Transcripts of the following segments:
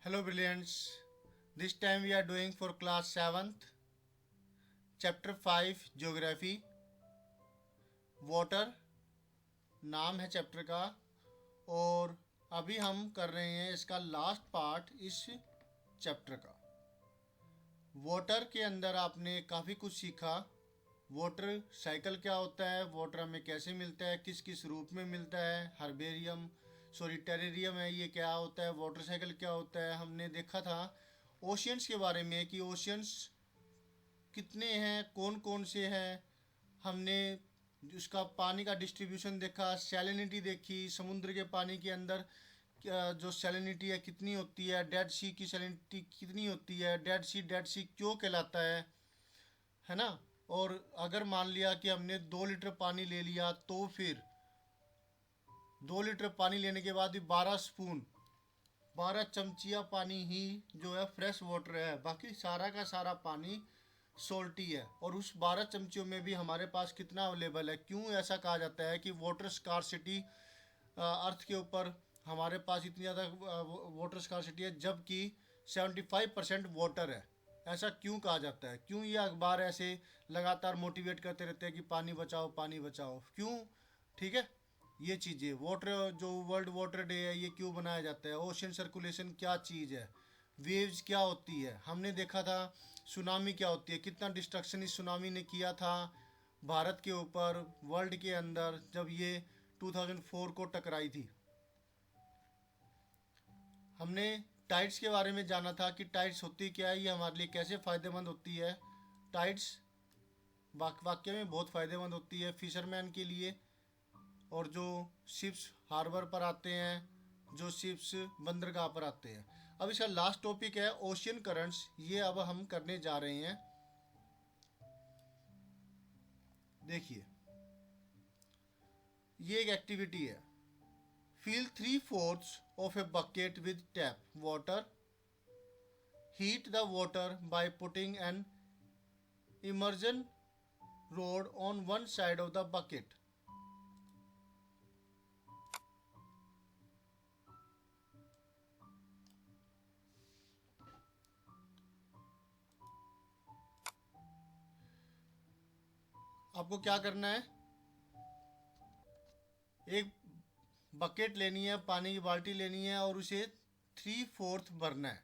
Hello brilliants. This time we are doing for class 7th, chapter 5 geography, water नाम है chapter का। और अभी हम कर रहे हैं इसका लास्ट पार्ट इस चैप्टर का। वाटर के अंदर आपने काफ़ी कुछ सीखा। वाटर साइकिल क्या होता है, वाटर हमें कैसे मिलता है, किस किस रूप में मिलता है, हर्बेरियम टेरेरियम है ये क्या होता है, वाटर साइकिल क्या होता है। हमने देखा था ओशियंस के बारे में कि ओशियंस कितने हैं, कौन कौन से हैं। हमने उसका पानी का डिस्ट्रीब्यूशन देखा, सैलिनिटी देखी, समुद्र के पानी के अंदर जो सैलिनिटी है कितनी होती है, डेड सी की सैलिनिटी कितनी होती है, डेड सी क्यों कहलाता है ना। और अगर मान लिया कि हमने 2 लीटर पानी ले लिया तो फिर 2 लीटर पानी लेने के बाद भी 12 चमचिया पानी ही जो है फ्रेश वाटर है, बाकी सारा का सारा पानी सोल्टी है। और उस 12 चमचियों में भी हमारे पास कितना अवेलेबल है। क्यों ऐसा कहा जाता है कि वाटर स्कार्सिटी अर्थ के ऊपर हमारे पास इतनी ज़्यादा वाटर स्कार्सिटी है जबकि 75% वाटर है। ऐसा क्यों कहा जाता है, क्यों ये अखबार ऐसे लगातार मोटिवेट करते रहते हैं कि पानी बचाओ पानी बचाओ, क्यों? ठीक है, ये चीज़ें वाटर जो वर्ल्ड वाटर डे है ये क्यों बनाया जाता है, ओशन सर्कुलेशन क्या चीज़ है, वेव्स क्या होती है। हमने देखा था सुनामी क्या होती है, कितना डिस्ट्रक्शन इस सुनामी ने किया था भारत के ऊपर, वर्ल्ड के अंदर, जब ये 2004 को टकराई थी। हमने टाइड्स के बारे में जाना था कि टाइड्स होती क्या है, ये हमारे लिए कैसे फ़ायदेमंद होती है। टाइड्स वाकई में बहुत फ़ायदेमंद होती है फिशरमैन के लिए, और जो शिप्स हार्बर पर आते हैं, जो शिप्स बंदरगाह पर आते हैं। अब इसका लास्ट टॉपिक है ओशियन करंट्स, ये अब हम करने जा रहे हैं। देखिए, ये एक एक्टिविटी है। Fill 3/4 of a bucket with tap water, heat the water by putting an immersion rod on one side of the bucket. आपको क्या करना है, एक बकेट लेनी है, पानी की बाल्टी लेनी है और उसे 3/4 भरना है।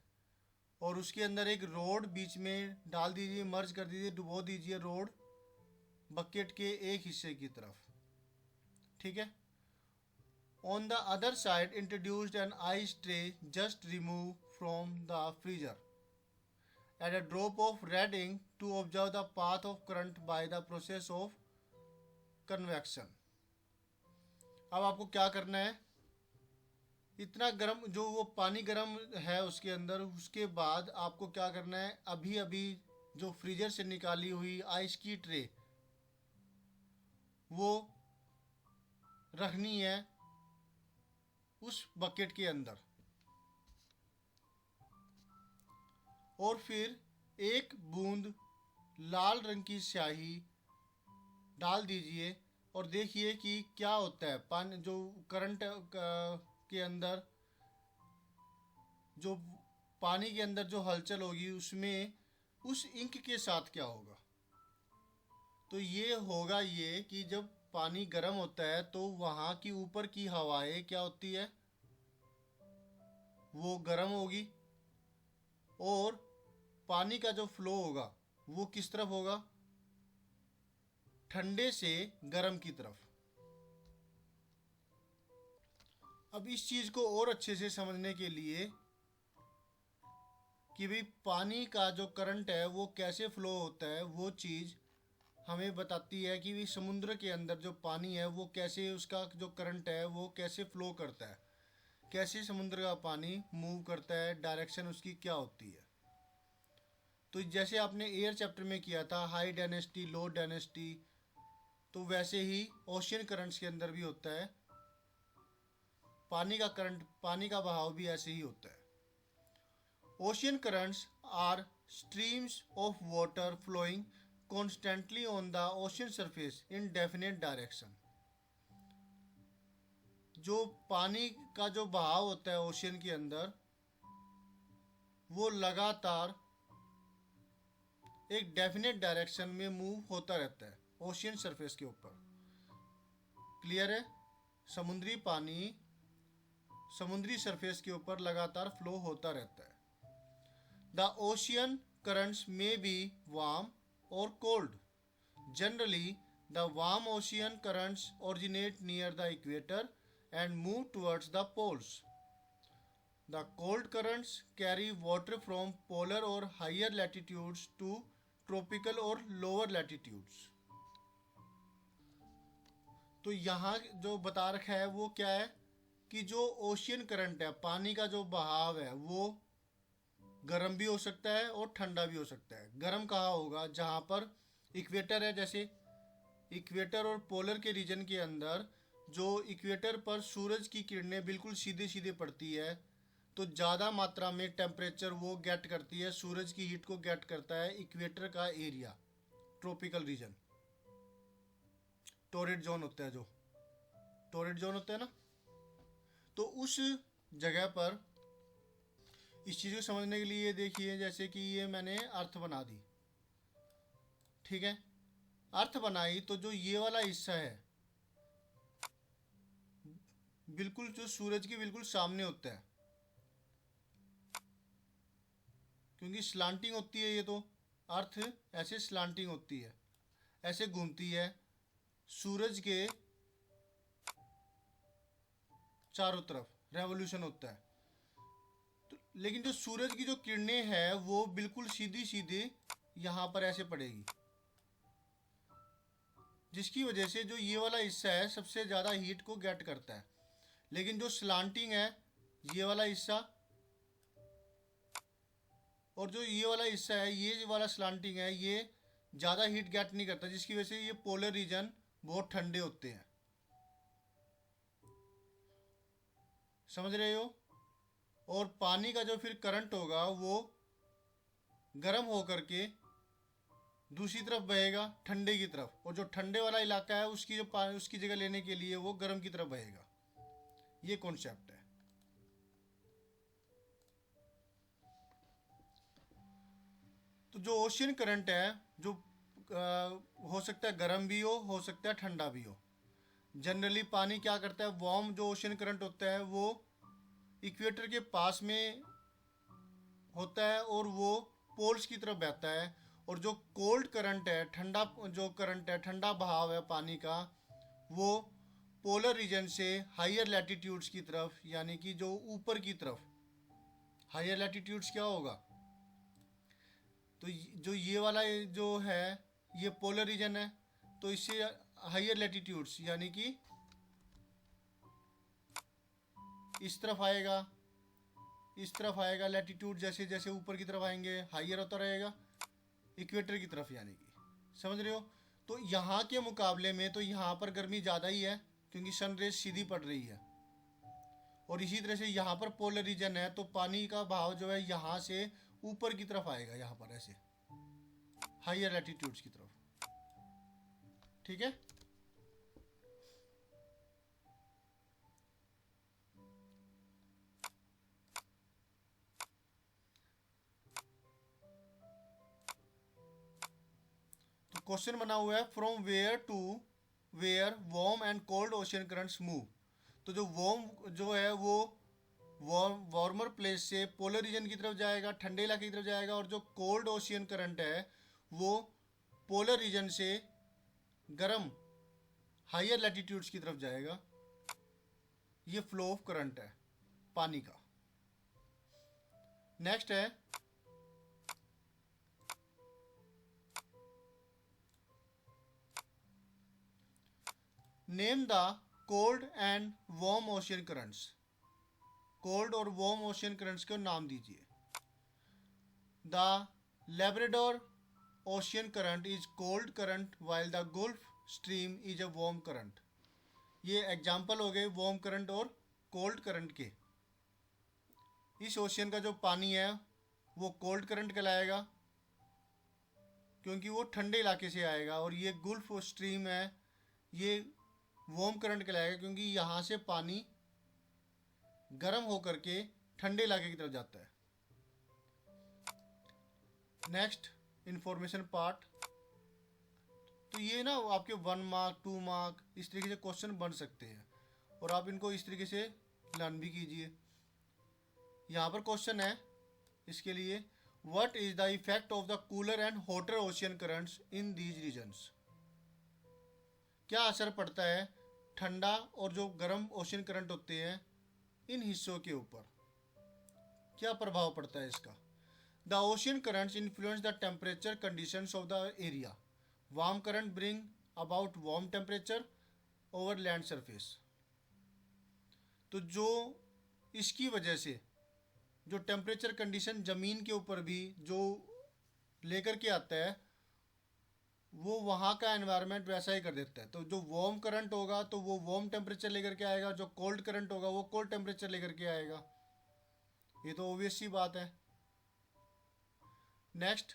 और उसके अंदर एक रोड बीच में डाल दीजिए, मर्ज कर दीजिए, डुबो दीजिए रोड बकेट के एक हिस्से की तरफ। ठीक है। On the other side introduced an ice tray just remove from the freezer, add a drop of red ink to observe the path of current by the process of convection. अब आपको क्या करना है, इतना गर्म जो वो पानी गर्म है उसके अंदर, उसके बाद आपको क्या करना है, अभी अभी जो फ्रीजर से निकाली हुई आइस की ट्रे वो रखनी है उस बकेट के अंदर। और फिर एक बूंद लाल रंग की स्याही डाल दीजिए और देखिए कि क्या होता है। पानी जो करंट के अंदर, जो पानी के अंदर जो हलचल होगी उसमें उस इंक के साथ क्या होगा। तो ये होगा ये कि जब पानी गर्म होता है तो वहाँ की ऊपर की हवाएं क्या होती है, वो गर्म होगी। और पानी का जो फ्लो होगा वो किस तरफ होगा, ठंडे से गर्म की तरफ। अब इस चीज़ को और अच्छे से समझने के लिए कि भाई पानी का जो करंट है वो कैसे फ्लो होता है, वो चीज़ हमें बताती है कि भी समुद्र के अंदर जो पानी है वो कैसे, उसका जो करंट है वो कैसे फ्लो करता है, कैसे समुद्र का पानी मूव करता है, डायरेक्शन उसकी क्या होती है। तो जैसे आपने एयर चैप्टर में किया था हाई डेंसिटी लो डेंसिटी, तो वैसे ही ओशियन करंट्स के अंदर भी होता है। पानी का करंट, पानी का बहाव भी ऐसे ही होता है। Ocean currents are streams of water flowing constantly on the ocean surface in definite direction. जो पानी का जो बहाव होता है ओशियन के अंदर, वो लगातार एक डेफिनेट डायरेक्शन में मूव होता रहता है ओशियन सरफेस के ऊपर। क्लियर है? समुद्री पानी समुद्री सरफेस के ऊपर लगातार फ्लो होता रहता है। द ओशियन करंट्स में बी वार्म और cold. Generally the warm ocean currents originate near the equator and move towards the poles. The cold currents carry water from polar or higher latitudes to tropical or lower latitudes. तो यहाँ जो बता रखा है वो क्या है कि जो ओशियन करंट है, पानी का जो बहाव है, वो गर्म भी हो सकता है और ठंडा भी हो सकता है। गर्म कहाँ होगा? जहाँ पर इक्वेटर है, जैसे इक्वेटर और पोलर के रीजन के अंदर जो इक्वेटर पर सूरज की किरणें बिल्कुल सीधे सीधे पड़ती है, तो ज़्यादा मात्रा में टेम्परेचर वो गेट करती है, सूरज की हीट को गेट करता है इक्वेटर का area, tropical region. Torrid zone होता है, जो टोरेड जोन होता है ना, तो उस जगह पर इस चीज़ को समझने के लिए देखिए, जैसे कि ये मैंने अर्थ बना दी, ठीक है। अर्थ बनाई तो जो ये वाला हिस्सा है बिल्कुल जो सूरज के बिल्कुल सामने होता है, क्योंकि स्लांटिंग होती है ये, तो अर्थ ऐसे स्लांटिंग होती है, ऐसे घूमती है सूरज के चारों तरफ, रेवोल्यूशन होता है। तो लेकिन जो सूरज की जो किरणें हैं वो बिल्कुल सीधी सीधी यहाँ पर ऐसे पड़ेगी, जिसकी वजह से जो ये वाला हिस्सा है सबसे ज़्यादा हीट को गेट करता है। लेकिन जो स्लांटिंग है, ये वाला हिस्सा और जो ये वाला हिस्सा है, ये वाला स्लांटिंग है, ये ज़्यादा हीट गेट नहीं करता, जिसकी वजह से ये पोलर रीजन बहुत ठंडे होते हैं। समझ रहे हो? और पानी का जो फिर करंट होगा वो गर्म होकर के दूसरी तरफ बहेगा, ठंडे की तरफ, और जो ठंडे वाला इलाका है उसकी जो पानी उसकी जगह लेने के लिए वो गर्म की तरफ बहेगा। ये कॉन्सेप्ट है। तो जो ओशियन करंट है, जो हो सकता है गर्म भी हो सकता है ठंडा भी हो। जनरली पानी क्या करता है, वार्म जो ओशियन करंट होता है वो इक्वेटर के पास में होता है और वो पोल्स की तरफ बहता है। और जो कोल्ड करंट है, ठंडा जो करंट है, ठंडा बहाव है पानी का, वो पोलर रीजन से हायर लैटिट्यूड्स की तरफ, यानी कि जो ऊपर की तरफ, हायर लैटिट्यूड्स क्या होगा, तो जो ये वाला जो है ये पोलर रीजन है, तो इससे हायर लैटिट्यूड्स यानी कि इस तरफ आएगा, इस तरफ आएगा। लैटिट्यूड जैसे जैसे ऊपर की तरफ आएंगे हायर होता रहेगा इक्वेटर की तरफ, यानी कि समझ रहे हो। तो यहाँ के मुकाबले में तो यहाँ पर गर्मी ज़्यादा ही है, क्योंकि सन रेज सीधी पड़ रही है। और इसी तरह से यहाँ पर पोलर रीजन है, तो पानी का भाव जो है यहाँ से ऊपर की तरफ आएगा, यहाँ पर ऐसे हायर लैटिट्यूड्स की तरफ, ठीक है। तो क्वेश्चन बना हुआ है from where to where warm and cold ocean currents move. तो जो वार्म जो है वो वार्मर प्लेस से पोलर रीजन की तरफ जाएगा, ठंडे इलाके की तरफ जाएगा, और जो कोल्ड ओशियन करंट है वो पोलर रीजन से गर्म हायर लैटिट्यूड्स की तरफ जाएगा। ये फ्लो ऑफ करंट है पानी का। नेक्स्ट है name the cold and warm ocean currents. Cold और वार्म ओशियन करंट्स को नाम दीजिए। The Labrador ocean current is cold current while the gulf stream is a warm current. ये एग्जाम्पल हो गए वार्म करंट और कोल्ड करंट के। इस ओशियन का जो पानी है वो कोल्ड करंट कहलाएगा, क्योंकि वो ठंडे इलाके से आएगा। और ये गल्फ स्ट्रीम है, ये वार्म करंट कहलाएगा, क्योंकि यहाँ से पानी गर्म होकर के ठंडे इलाके की तरफ जाता है। Next information part. तो ये ना आपके 1 मार्क 2 मार्क इस तरीके से क्वेश्चन बन सकते हैं और आप इनको इस तरीके से लर्न भी कीजिए। यहाँ पर क्वेश्चन है इसके लिए, what is the effect of the cooler and hotter ocean currents in these regions. क्या असर पड़ता है ठंडा और जो गर्म ओशियन करंट होते हैं इन हिस्सों के ऊपर, क्या प्रभाव पड़ता है इसका। The ocean currents influence the temperature conditions of the area. Warm current bring about warm temperature over land surface. तो जो इसकी वजह से जो टेम्परेचर कंडीशन ज़मीन के ऊपर भी जो लेकर के आता है वो वहाँ का एनवायरनमेंट वैसा ही कर देता है। तो जो वार्म करंट होगा तो वो वार्म टेम्परेचर लेकर के आएगा, जो कोल्ड करंट होगा वो कोल्ड टेम्परेचर लेकर के आएगा। ये तो ऑब्वियस सी बात है। Next,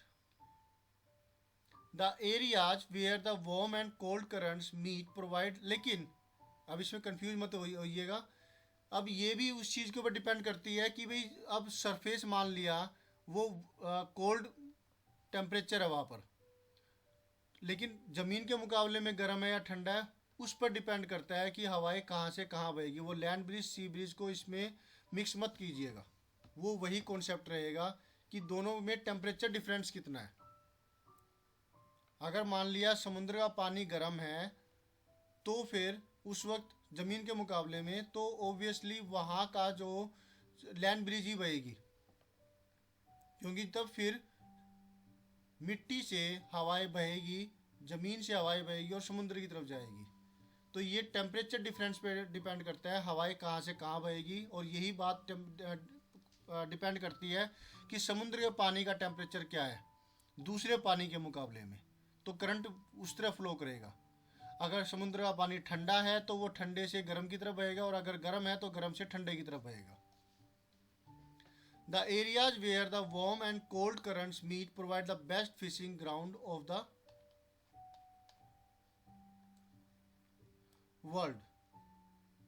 the areas where the warm and cold currents meet provide. लेकिन अब इसमें कंफ्यूज मत होइएगा, अब ये भी उस चीज़ के ऊपर डिपेंड करती है कि भाई अब सरफेस मान लिया वो कोल्ड टेम्परेचर है वहाँ पर, लेकिन ज़मीन के मुकाबले में गर्म है या ठंडा है, उस पर डिपेंड करता है कि हवाएं कहाँ से कहाँ बहेगी। वो लैंड ब्रिज सी ब्रिज को इसमें मिक्स मत कीजिएगा, वो वही कॉन्सेप्ट रहेगा कि दोनों में टेम्परेचर डिफरेंस कितना है। अगर मान लिया समुद्र का पानी गर्म है तो फिर उस वक्त ज़मीन के मुकाबले में तो ओबियसली वहाँ का जो लैंड ब्रिज ही बहेगी, क्योंकि तब फिर मिट्टी से हवाएं बहेगी, ज़मीन से हवाएं बहेगी और समुद्र की तरफ जाएगी। तो ये टेम्परेचर डिफरेंस पे डिपेंड करता है हवाएं कहाँ से कहाँ बहेगी, और यही बात डिपेंड करती है कि समुद्र के पानी का टेम्परेचर क्या है दूसरे पानी के मुकाबले में, तो करंट उस तरह फ्लो करेगा। अगर समुद्र का पानी ठंडा है तो वो ठंडे से गर्म की तरफ बहेगा, और अगर गर्म है तो गर्म से ठंडे की तरफ बहेगा। The areas where the warm and cold currents meet provide the best fishing ground of the world.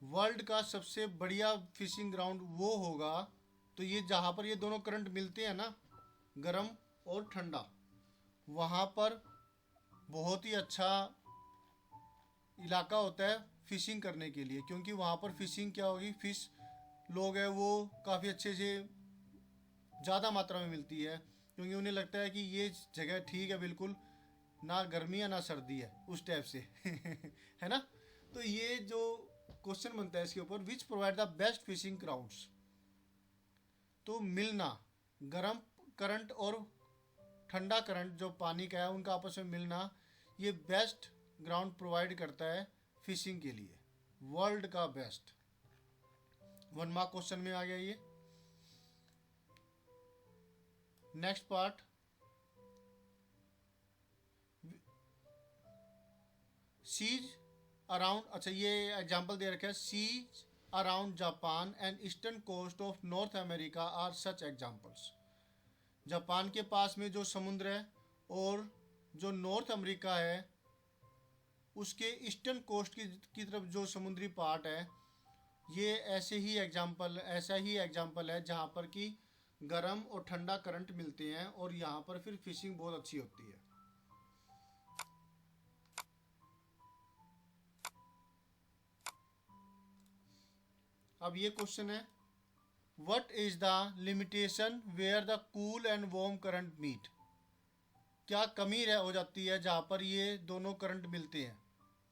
World का सबसे बढ़िया फिशिंग ग्राउंड वो होगा, तो ये जहाँ पर ये दोनों करंट मिलते हैं ना, गर्म और ठंडा, वहाँ पर बहुत ही अच्छा इलाका होता है फिशिंग करने के लिए। क्योंकि वहाँ पर फिशिंग क्या होगी, फिश लोग हैं वो काफ़ी अच्छे से ज़्यादा मात्रा में मिलती है, क्योंकि उन्हें लगता है कि ये जगह ठीक है, बिल्कुल ना गर्मी है ना सर्दी है, उस टाइप से है ना। तो ये जो क्वेश्चन बनता है इसके ऊपर, which provide the best fishing grounds. तो मिलना, गर्म करंट और ठंडा करंट जो पानी का है उनका आपस में मिलना, ये बेस्ट ग्राउंड प्रोवाइड करता है फिशिंग के लिए, वर्ल्ड का बेस्ट। 1 मार्क क्वेश्चन में आ गया ये। नेक्स्ट पार्ट, सीज अराउंड, अच्छा ये एग्जांपल दे रखा है, seas around Japan and eastern coast of North America are such examples. Japan के पास में जो समुद्र है और जो नॉर्थ अमेरिका है उसके ईस्टर्न कोस्ट की तरफ जो समुद्री पार्ट है, ये ऐसा ही एग्जांपल है जहाँ पर कि गर्म और ठंडा करंट मिलते हैं और यहाँ पर फिर फिशिंग बहुत अच्छी होती है। अब ये क्वेश्चन है, what is the limitation where the cool and warm current meet. क्या कमी हो जाती है जहाँ पर ये दोनों करंट मिलते हैं।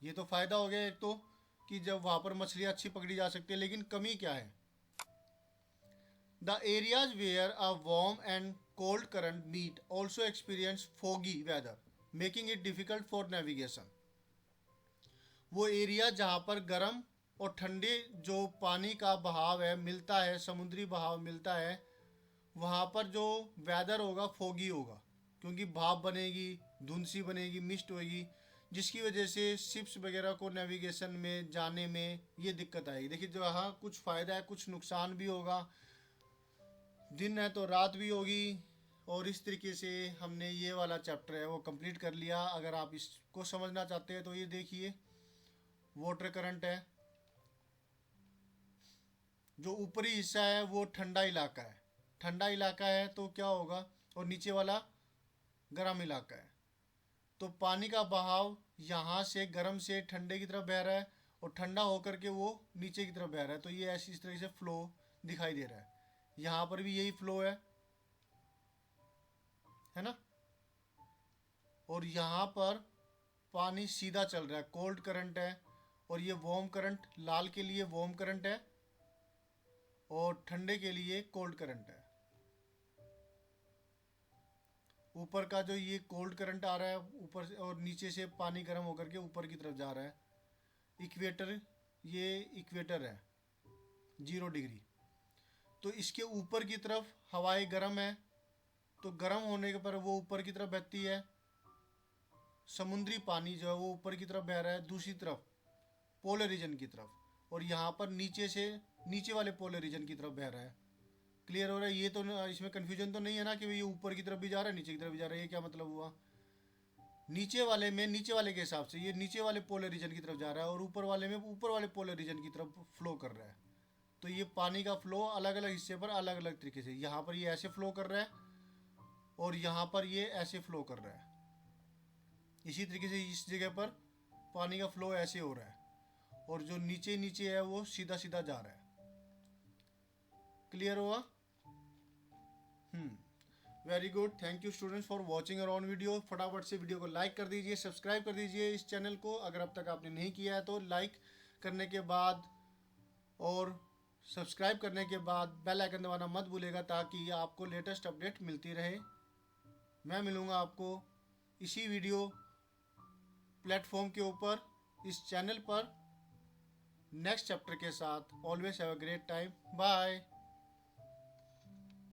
ये तो फ़ायदा हो गया एक तो कि जब वहाँ पर मछलियाँ अच्छी पकड़ी जा सकती है, लेकिन कमी क्या है। The areas where a warm and cold current meet also experience foggy weather making it difficult for navigation. वो एरिया जहाँ पर गर्म और ठंडे जो पानी का बहाव है मिलता है, समुद्री बहाव मिलता है, वहाँ पर जो वेदर होगा फोगी होगा, क्योंकि भाप बनेगी, धुंध सी बनेगी, मिस्ट होगी, जिसकी वजह से शिप्स वगैरह को नेविगेशन में जाने में ये दिक्कत आएगी। देखिए जो हाँ कुछ फ़ायदा है कुछ नुकसान भी होगा, दिन है तो रात भी होगी। और इस तरीके से हमने ये वाला चैप्टर है वो कंप्लीट कर लिया। अगर आप इसको समझना चाहते हैं तो ये देखिए, वाटर करंट है, जो ऊपरी हिस्सा है वो ठंडा इलाका है, तो क्या होगा, और नीचे वाला गर्म इलाका है, तो पानी का बहाव यहाँ से गर्म से ठंडे की तरफ बह रहा है और ठंडा होकर के वो नीचे की तरफ बह रहा है। तो ये ऐसी इस तरह से फ्लो दिखाई दे रहा है। यहाँ पर भी यही फ्लो है ना। और यहाँ पर पानी सीधा चल रहा है, कोल्ड करंट है। और ये वार्म करंट, लाल के लिए वार्म करंट है और ठंडे के लिए कोल्ड करंट है। ऊपर का जो ये कोल्ड करंट आ रहा है ऊपर से, और नीचे से पानी गर्म होकर के ऊपर की तरफ जा रहा है। इक्वेटर, ये इक्वेटर है 0 डिग्री। तो इसके ऊपर की तरफ हवाएं गर्म है, तो गर्म होने के पर वो ऊपर की तरफ बहती है। समुद्री पानी जो है वो ऊपर की तरफ बह रहा है दूसरी तरफ पोलर रीजन की तरफ, और यहाँ पर नीचे से नीचे वाले पोलर रीजन की तरफ बह रहा है। क्लियर हो रहा है? ये तो इसमें कन्फ्यूजन तो नहीं है ना कि ये ऊपर की तरफ भी जा रहा है नीचे की तरफ भी जा रहा है। ये क्या मतलब हुआ? नीचे वाले में नीचे वाले के हिसाब से ये नीचे वाले पोलर रीजन की तरफ जा रहा है और ऊपर वाले में ऊपर वाले पोलर रीजन की तरफ फ्लो कर रहा है। तो ये पानी का फ्लो अलग अलग हिस्से पर अलग अलग तरीके से, यहाँ पर ये ऐसे फ्लो कर रहा है और यहाँ पर ये ऐसे फ्लो कर रहा है। इसी तरीके से इस जगह पर पानी का फ्लो ऐसे हो रहा है और जो नीचे नीचे है वो सीधा सीधा जा रहा है। क्लियर हुआ? Very good. Thank you students for watching our on video. फटाफट से वीडियो को लाइक कर दीजिए, सब्सक्राइब कर दीजिए इस चैनल को अगर अब तक आपने नहीं किया है तो। लाइक करने के बाद और सब्सक्राइब करने के बाद बेल आइकन दबाना मत भूलेगा ताकि आपको लेटेस्ट अपडेट मिलती रहे। मैं मिलूँगा आपको इसी वीडियो प्लेटफॉर्म के ऊपर, इस चैनल पर, नेक्स्ट चैप्टर के साथ। Always have a great time. Bye.